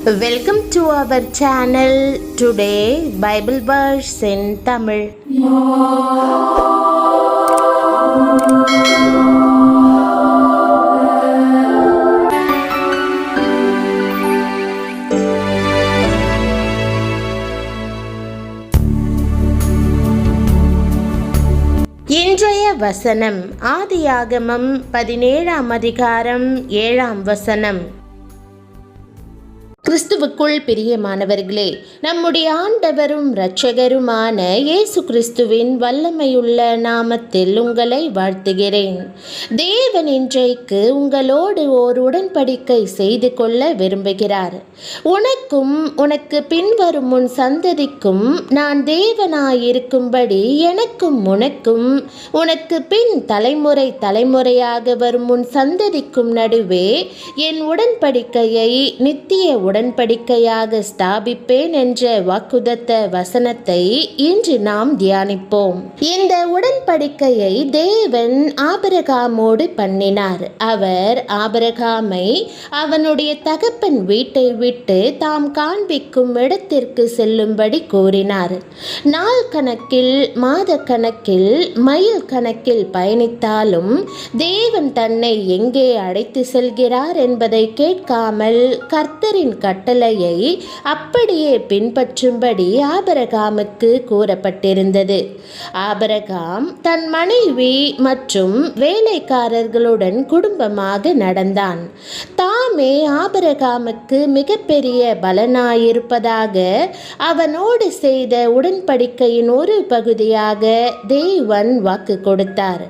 Welcome to our channel. Today Bible verse in Tamil. இன்றைய வசனம் ஆதியாகமம் 17ஆம் அதிகாரம் 7ஆம் வசனம். கிறிஸ்துவுக்குள் பிரியமானவர்களே, நம்முடைய ஆண்டவரும் இரட்சகருமான இயேசு கிறிஸ்துவின் வல்லமையுள்ள நாமத்தில் உங்களை வாழ்த்துகிறேன். தேவன் இன்றைக்கு உங்களோடு ஓர் உடன்படிக்கை செய்து கொள்ள விரும்புகிறார். உனக்கும் உனக்கு பின்வரும் உன் சந்ததிக்கும் நான் தேவனாயிருக்கும்படி எனக்கும் உனக்கும் உனக்கு பின் தலைமுறை தலைமுறையாக வரும் உன் சந்ததிக்கும் நடுவே என் உடன்படிக்கையை நித்திய உடன்படிக்கையாக ஸ்தாபிப்பேன் என்ற வாக்குதத்த வசனத்தை இன்று நாம் தியானிப்போம். இந்த உடன்படிக்கையை தேவன் ஆபிரகாமோடு பண்ணினார். அவர் ஆபிரகாமை அவனுடைய தகப்பன் வீட்டை விட்டு தாம் காண்பிக்கும் இடத்திற்கு செல்லும்படி கூறினார். நாள் கணக்கில், மாத கணக்கில், மைல் கணக்கில் பயணித்தாலும் தேவன் தன்னை எங்கே அழைத்து செல்கிறார் என்பதை கேட்காமல் கர்த்தரின் கட்டளையை அப்படியே பின்பற்றும்படி ஆபிரகாமுக்கு கூறப்பட்டிருந்தது. ஆபிரகாம் தன் மனைவி மற்றும் வேலைக்காரர்களுடன் குடும்பமாக நடந்தான். தாமே ஆபிரகாமுக்கு மிகப்பெரிய பலனாயிருப்பதாக அவனோடு செய்த உடன்படிக்கையின் ஒரு பகுதியாக தேவன் வாக்கு கொடுத்தார்.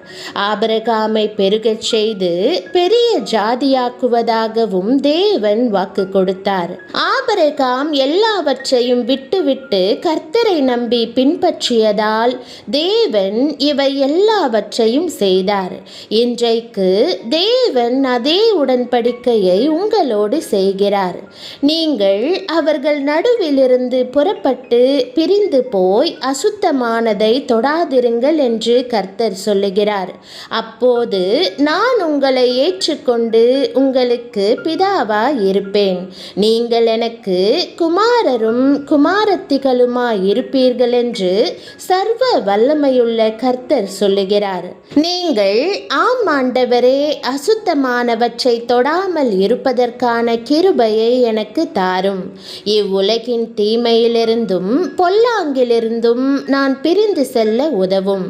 ஆபிரகாமை பெருகச் செய்து பெரிய ஜாதியாக்குவதாகவும் தேவன் வாக்கு கொடுத்தார். ஆபிரகாம் எல்லாவற்றையும் விட்டுவிட்டு கர்த்தரை நம்பி பின்பற்றியதால் தேவன் இவை எல்லாவற்றையும் செய்தார். இன்றைக்கு தேவன் அதே உடன்படிக்கையை உங்களோடு செய்கிறார். நீங்கள் அவர்கள் நடுவிலிருந்து புறப்பட்டு பிரிந்து போய் அசுத்தமானதை தொடாதிருங்கள் என்று கர்த்தர் சொல்லுகிறார். அப்போது நான் உங்களை ஏற்றுக்கொண்டு உங்களுக்கு பிதாவாய் இருப்பேன். நீங்கள் எனக்கு குமாரரும் குமாரத்திகளுமாய் இருப்பீர்கள் என்று சர்வ வல்லமையுள்ள கர்த்தர் சொல்லுகிறார். நீங்கள் ஆம் ஆண்டவரே, அசுத்தமானவற்றை தொடாமல் இருப்பதற்கான கிருபையை எனக்கு தாரும். இவ்வுலகின் தீமையிலிருந்தும் பொல்லாங்கிலிருந்தும் நான் பிரிந்து செல்ல உதவும்.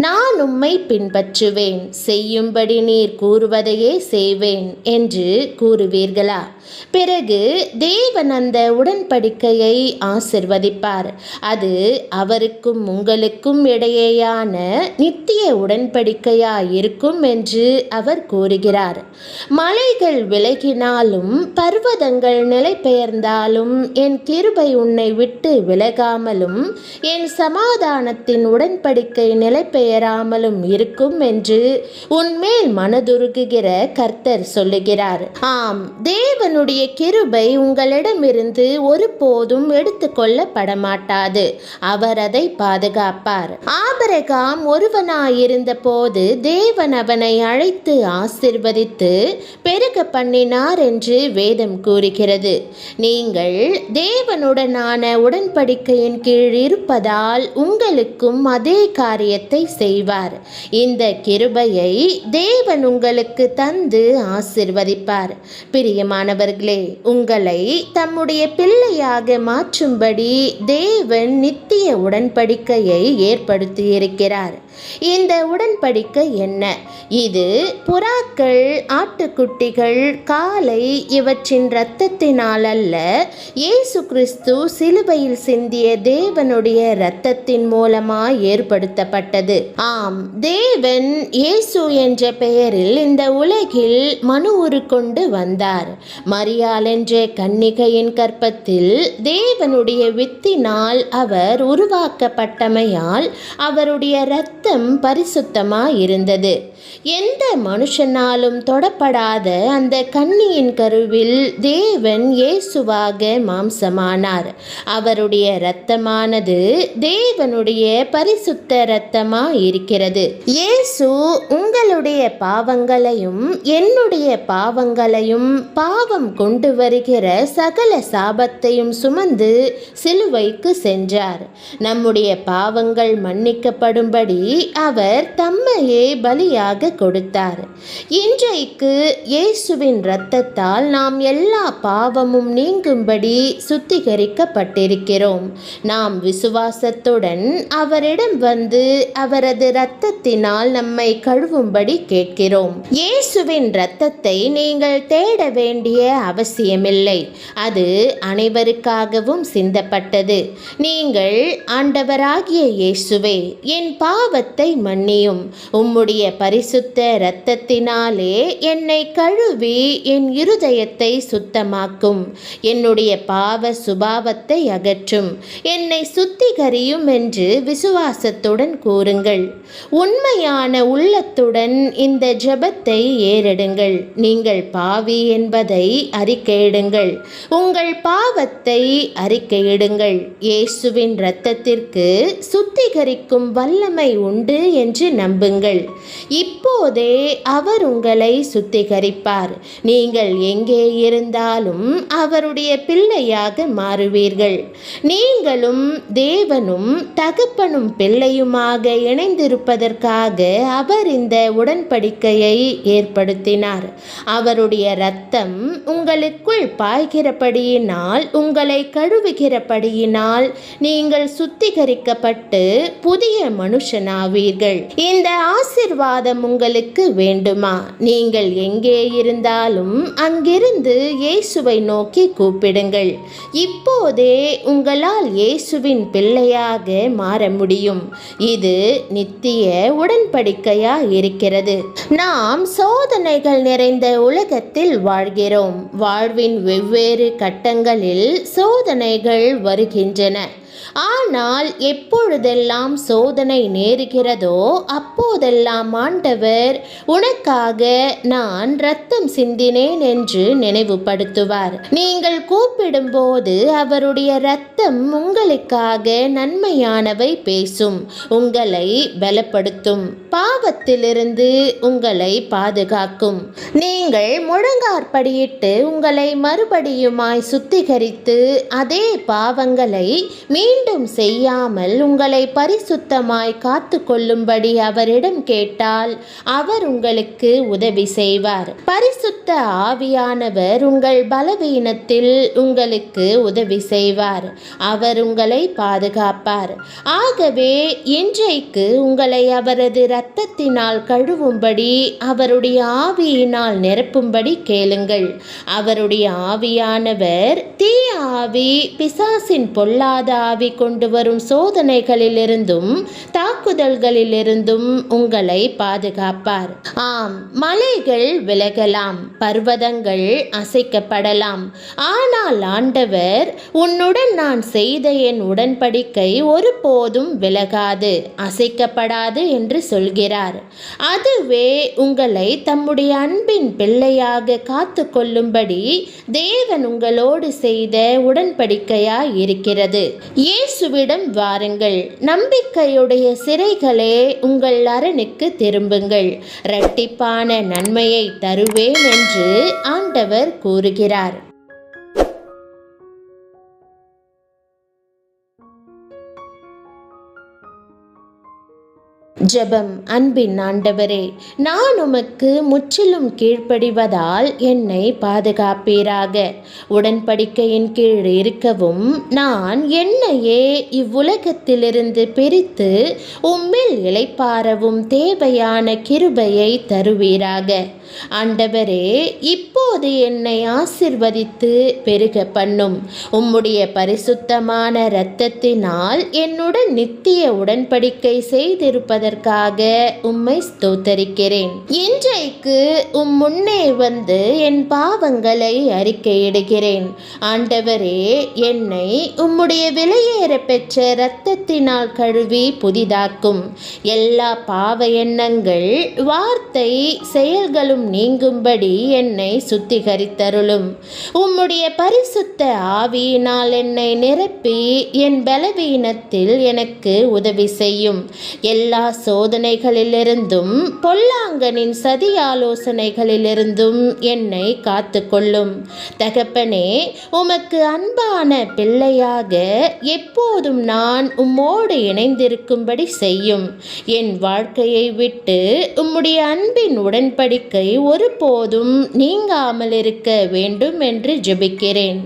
நான் உம்மை பின்பற்றுவேன், செய்யும்படி நீர் கூறுவதையே செய்வேன் என்று கூறுவீர்களா? பிறகு தேவன் அந்த உடன்படிக்கையை ஆசிர்வதிப்பார். அது அவருக்கும் உங்களுக்கும் இடையேயான நித்திய உடன்படிக்கையாய் இருக்கும் என்று அவர் கூறுகிறார். மலைகள் விலகினாலும் பர்வதங்கள் நிலை பெயர்ந்தாலும் என் கிருபை உன்னை விட்டு விலகாமலும் என் சமாதானத்தின் உடன்படிக்கை நிலை பெயராமலும் இருக்கும் என்று உன்மேல் மனதுருகுகிற கர்த்தர் சொல்லுகிறார். ஆம், தேவனுடைய கிருபை உங்களிடமிருந்து ஒருபோதும் எடுத்துக்கொள்ளப்பட மாட்டாது. அவர் அதை பாதுகாப்பார். ஆபிரகாம் ஒருவனாயிருந்த போது தேவன் அவனை அழைத்து ஆசிர்வதித்து பெருக பண்ணினார் என்று வேதம் கூறுகிறது. நீங்கள் தேவனுடனான உடன்படிக்கையின் கீழ் இருப்பதால் உங்களுக்கும் அதே காரியத்தை செய்வார். இந்த கிருபையை தேவன் உங்களுக்கு தந்து ஆசிர்வதிப்பார். பிரியமானவர்களே, உங்களை தம்முடைய பிள்ளையாக மாற்றும்படி தேவன் நித்திய உடன்படிக்கையை ஏற்படுத்தியிருக்கிறார். இந்த உடன்படிக்கை என்ன? இது புறாக்கள், ஆட்டுக்குட்டிகள், காளை இவற்றின் இரத்தத்தினால் அல்ல, இயேசு கிறிஸ்து சிலுவையில் சிந்திய தேவனுடைய இரத்தத்தின் மூலமாய் ஏற்படுத்தப்பட்டது. ஆம், தேவன் இயேசு என்ற பெயரில் இந்த உலகில் மனு உருக்கொண்டு வந்தார். மரியாள் என்ற கன்னிகையின் கற்பத்தில் தேவனுடைய வித்தினால் அவர் உருவாக்கப்பட்டமையால் அவருடைய இரத்த இரத்தம் பரிசுத்தமாயிருந்தது. எந்த மனுஷனாலும் தொடப்படாத அந்த கன்னியின் கருவில் தேவன் இயேசுவாக மாம்சமானார். அவருடைய இரத்தமானது தேவனுடைய பரிசுத்த இரத்தமாயிருக்கிறது. இயேசு உங்களுடைய பாவங்களையும் என்னுடைய பாவங்களையும் பாவம் கொண்டு வருகிற சகல சாபத்தையும் சுமந்து சிலுவைக்கு சென்றார். நம்முடைய பாவங்கள் மன்னிக்கப்படும்படி அவர் தம்மையே பலியாக கொடுத்தார். இன்றைக்கு இயேசுவின் இரத்தத்தால் நாம் எல்லா பாவமும் நீங்கும்படி சுத்திகரிக்கப்பட்டிருக்கிறோம். நாம் விசுவாசத்துடன் அவரிடம் வந்து அவரது இரத்தத்தினால் நம்மை கழுவும்படி கேட்கிறோம். இயேசுவின் இரத்தத்தை நீங்கள் தேட வேண்டிய அவசியமில்லை. அது அனைவருக்காகவும் சிந்தப்பட்டது. நீங்கள், ஆண்டவராகிய இயேசுவே, என் பாவத்தை மன்னியும், உம்முடைய பரிசுத்த இரத்தத்தினாலே என்னை கழுவி என் இருதயத்தை சுத்தமாக்கும், என்னுடைய பாவ சுபாவத்தை அகற்றும், என்னை சுத்திகரியும் என்று விசுவாசத்துடன் கூறுங்கள். உண்மையான உள்ளத்துடன் இந்த ஜெபத்தை ஏறெடுங்கள். நீங்கள் பாவி என்பதை அறிக்கையிடுங்கள். உங்கள் பாவத்தை அறிக்கையிடுங்கள். இயேசுவின் இரத்தத்திற்கு சுத்திகரிக்கும் வல்லமை உண்டு என்று நம்புங்கள். இப்போதே அவர் உங்களை சுத்திகரிப்பார். நீங்கள் எங்கே இருந்தாலும் அவருடைய பிள்ளையாக மாறுவீர்கள். நீங்களும் தேவனும் தகப்பனும் பிள்ளையுமாக இணைந்திருப்பதற்காக அவர் இந்த உடன்படிக்கையை ஏற்படுத்தினார். அவருடைய இரத்தம் உங்களுக்குள் பாய்கிறபடியினால், உங்களை கழுவுகிறபடியினால் நீங்கள் சுத்திகரிக்கப்பட்டு புதிய மனுஷனாவீர்கள். இந்த ஆசீர்வாதம் உங்களுக்கு வேண்டுமா? நீங்கள் எங்கே இருந்தாலும் அங்கிருந்து இயேசுவை நோக்கி கூப்பிடுங்கள். இப்போதே உங்களால் இயேசுவின் பிள்ளையாக மாற முடியும். இது நித்திய உடன்படிக்கையாய் இருக்கிறது. நாம் சோதனைகள் நிறைந்த உலகத்தில் வாழ்கிறோம். வாழ்வின் வெவ்வேறு கட்டங்களில் சோதனைகள் வருகின்றன. ஆனால் எப்பொழுதெல்லாம் சோதனை நேருகிறதோ அப்போதெல்லாம் ஆண்டவர் உனக்காக நான் இரத்தம் சிந்தினேன் என்று நினைவுபடுத்துவார். நீங்கள் கூப்பிடும்போது அவருடைய இரத்தம் உங்களுக்காக நன்மையானவை பேசும், உங்களை பலப்படுத்தும், பாவத்திலிருந்து உங்களை பாதுகாக்கும். நீங்கள் முழங்காற்படியிட்டு உங்களை மறுபடியுமாய் சுத்திகரித்து அதே பாவங்களை மீண்டும் செய்யாமல் உங்களை பரிசுத்தமாய் காத்து கொள்ளும்படி அவரிடம் கேட்டால் அவர் உங்களுக்கு உதவி செய்வார். பரிசுத்த ஆவியானவர் உங்கள் பலவீனத்தில் உங்களுக்கு உதவி செய்வார். அவர் உங்களை பாதுகாப்பார். ஆகவே இன்றைக்கு உங்களை அவரது இரத்தத்தினால் கழுவும்படி அவருடைய ஆவியினால் நிரப்பும்படி கேளுங்கள். அவருடைய ஆவியானவர் தீய ஆவி, பிசாசின் பொல்லாத ஆவி கொண்டு வரும் சோதனைகளிலிருந்தும் தாக்குதல்களிலிருந்தும் உங்களை பாதுகாப்பார். ஆம், மலைகள் விலகலாம், பர்வதங்கள் அசைக்கப்படலாம், ஆனால் ஆண்டவர், உன்னுடன் நான் செய்த என் உடன்படிக்கை ஒருபோதும் விலகாது, அசைக்கப்படாது என்று சொல்கிறார். அதுவே உங்களை தம்முடைய அன்பின் பிள்ளையாக காத்து கொள்ளும்படி தேவன் உங்களோடு செய்த உடன்படிக்கையாய் இருக்கிறது. இயேசுவிடம் வாருங்கள். நம்பிக்கையுடைய சிறைகளே, உங்கள் அரணுக்கு திரும்புங்கள். இரட்டிப்பான நன்மையை தருவேன் என்று ஆண்டவர் கூறுகிறார். ஜெபம். அன்பின் ஆண்டவரே, நான் உமக்கு முற்றிலும் கீழ்ப்படிவதால் என்னை பாதுகாப்பீராக. உடன்படிக்கையின் கீழ் இருக்கவும் நான் என்னையே இவ்வுலகத்திலிருந்து பிரித்து உம்மில் இளைப்பாறவும் தேவையான கிருபையை தருவீராக. ஆண்டவரே, இப்போது என்னை ஆசிர்வதித்து பெருக பண்ணும். உம்முடைய பரிசுத்தமான இரத்தத்தினால் என்னுடன் நித்திய உடன்படிக்கை செய்திருப்பதற்காக உம்மை ஸ்தோத்தரிக்கிறேன். இன்றைக்கு முன்னே வந்து என் பாவங்களை அறிக்கையிடுகிறேன். ஆண்டவரே, என்னை உம்முடைய விலையேற பெற்ற இரத்தத்தினால் கழுவி புதிதாக்கும். எல்லா பாவ எண்ணங்கள், வார்த்தை, செயல்களும் நீங்கும்படி என்னை சுத்திகரித்தருளும். உம்முடைய பரிசுத்த ஆவியினால் என்னை நிரப்பி என் பலவீனத்தில் எனக்கு உதவி செய்யும். எல்லா சோதனைகளிலிருந்தும் பொல்லாங்கனின் சதி ஆலோசனைகளிலிருந்தும் என்னை காத்து கொள்ளும். தகப்பனே, உமக்கு அன்பான பிள்ளையாக எப்போதும் நான் உம்மோடு இணைந்திருக்கும்படி செய்யும். என் வாழ்க்கையை விட்டு உம்முடைய அன்பின் உடன்படிக்கை ஒருபோதும் நீங்காமல் இருக்க வேண்டும் என்று ஜெபிக்கிறேன்.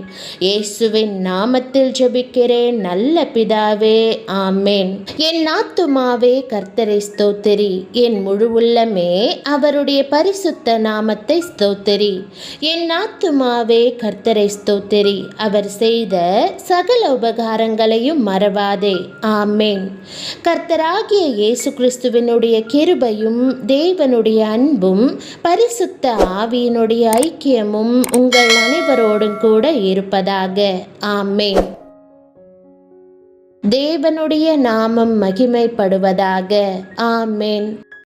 இயேசுவின் நாமத்தில் ஜெபிக்கிறேன் நல்ல பிதாவே, ஆமேன். என் ஆத்துமாவே கர்த்தரை ஸ்தோத்திரி, என் முழு உள்ளமே அவருடைய பரிசுத்த நாமத்தை ஸ்தோத்திரி. என் ஆத்துமாவே கர்த்தரை ஸ்தோத்திரி, அவர் செய்த சகல உபகாரங்களையும் மறவாதே. ஆமேன். கர்த்தராகிய இயேசு கிறிஸ்துவினுடைய கிருபையும் தேவனுடைய அன்பும் பரிசுத்த ஆவியினுடைய ஐக்கியமும் உங்கள் அனைவரோடும் கூட இருப்பதாக. ஆமேன். தேவனுடைய நாமம் மகிமைப்படுவதாக. ஆமேன்.